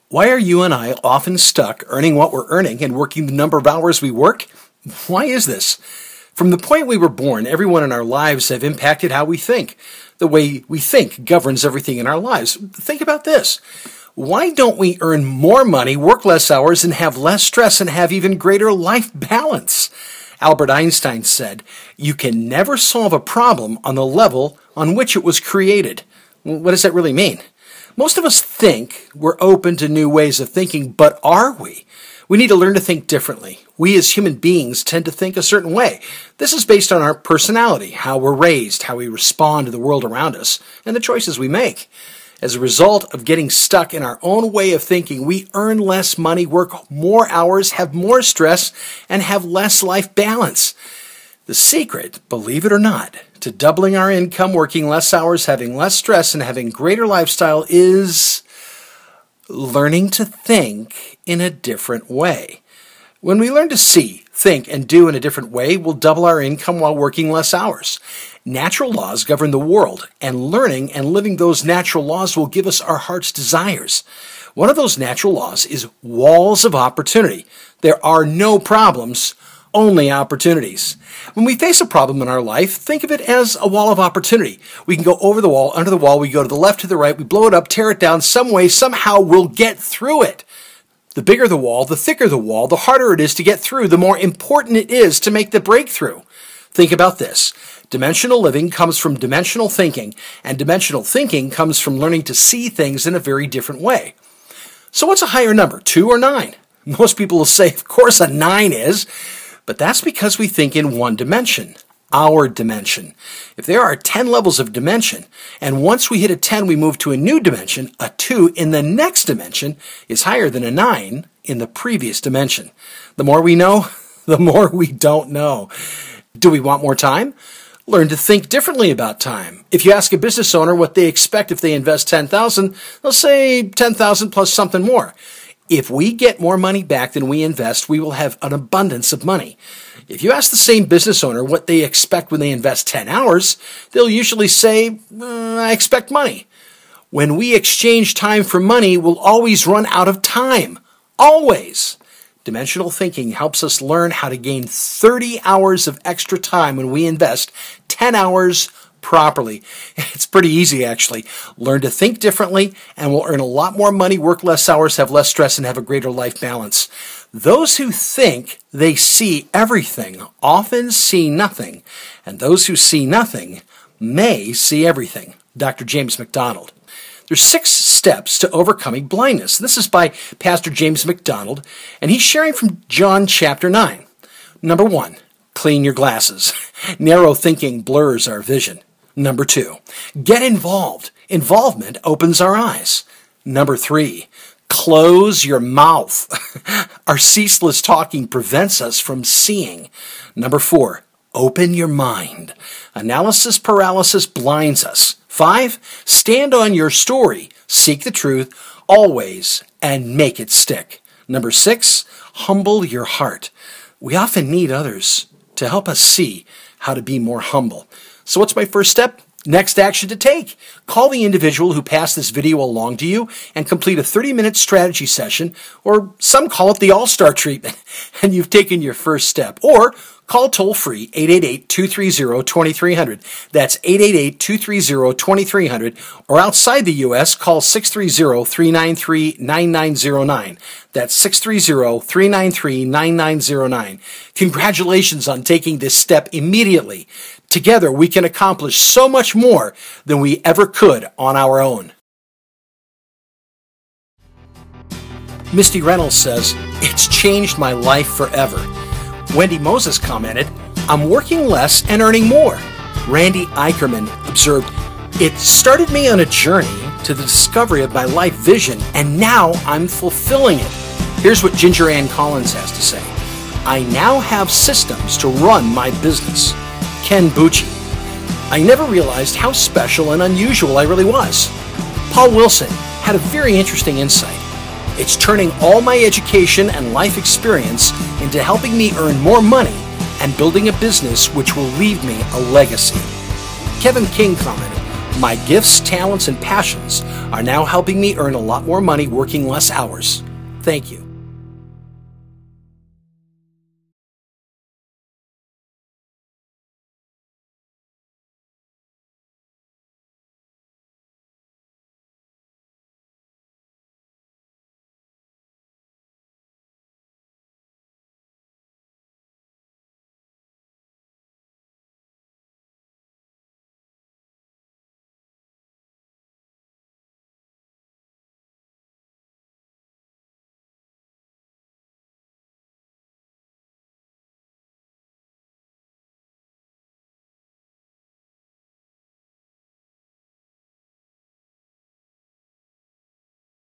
Why are you and I often stuck earning what we're earning and working the number of hours we work? Why is this? From the point we were born, everyone in our lives have impacted how we think. The way we think governs everything in our lives. Think about this. Why don't we earn more money, work less hours, and have less stress and have even greater life balance? Albert Einstein said, "You can never solve a problem on the level on which it was created." What does that really mean? Most of us think we're open to new ways of thinking, but are we? We need to learn to think differently. We as human beings tend to think a certain way. This is based on our personality, how we're raised, how we respond to the world around us, and the choices we make. As a result of getting stuck in our own way of thinking, we earn less money, work more hours, have more stress, and have less life balance. The secret, believe it or not, to doubling our income, working less hours, having less stress, and having greater lifestyle is learning to think in a different way. When we learn to see, think, and do in a different way, we'll double our income while working less hours. Natural laws govern the world, and learning and living those natural laws will give us our heart's desires. One of those natural laws is walls of opportunity. There are no problems, only opportunities. When we face a problem in our life, think of it as a wall of opportunity. We can go over the wall, under the wall, we go to the left, to the right, we blow it up, tear it down, some way, somehow we'll get through it. The bigger the wall, the thicker the wall, the harder it is to get through, the more important it is to make the breakthrough. Think about this. Dimensional living comes from dimensional thinking, and dimensional thinking comes from learning to see things in a very different way. So what's a higher number, 2 or 9? Most people will say, of course a 9 is, but that's because we think in one dimension, our dimension. If there are 10 levels of dimension, and once we hit a 10 we move to a new dimension, a 2 in the next dimension is higher than a 9 in the previous dimension. The more we know, the more we don't know. Do we want more time? Learn to think differently about time. If you ask a business owner what they expect if they invest $10,000, they'll say $10,000 plus something more. If we get more money back than we invest, we will have an abundance of money. If you ask the same business owner what they expect when they invest 10 hours, they'll usually say, I expect money. When we exchange time for money, we'll always run out of time. Always. Dimensional thinking helps us learn how to gain 30 hours of extra time when we invest 10 hours properly. It's pretty easy, actually. Learn to think differently, and we'll earn a lot more money, work less hours, have less stress, and have a greater life balance. Those who think they see everything often see nothing, and those who see nothing may see everything. Dr. James MacDonald. There's 6 steps to overcoming blindness. This is by Pastor James MacDonald, and he's sharing from John chapter 9. Number 1, clean your glasses. Narrow thinking blurs our vision. Number 2, get involved. Involvement opens our eyes. Number 3, close your mouth. Our ceaseless talking prevents us from seeing. Number 4, open your mind. Analysis paralysis blinds us. 5, stand on your story. Seek the truth always and make it stick. Number 6, humble your heart. We often need others to help us see how to be more humble. So what's my first step? Next action to take. Call the individual who passed this video along to you and complete a 30-minute strategy session, or some call it the all-star treatment, and you've taken your first step. Or call toll-free 888-230-2300. That's 888-230-2300. Or outside the U.S., call 630-393-9909. That's 630-393-9909. Congratulations on taking this step immediately. Together, we can accomplish so much more than we ever could on our own. Misty Reynolds says, "It's changed my life forever." Wendy Moses commented, "I'm working less and earning more." Randy Eicherman observed, "It started me on a journey to the discovery of my life vision, and now I'm fulfilling it." Here's what Ginger Ann Collins has to say, "I now have systems to run my business." Ken Bucci, "I never realized how special and unusual I really was." Paul Wilson had a very interesting insight. "It's turning all my education and life experience into helping me earn more money and building a business which will leave me a legacy." Kevin King commented, My gifts, talents, and passions are now helping me earn a lot more money working less hours. Thank you.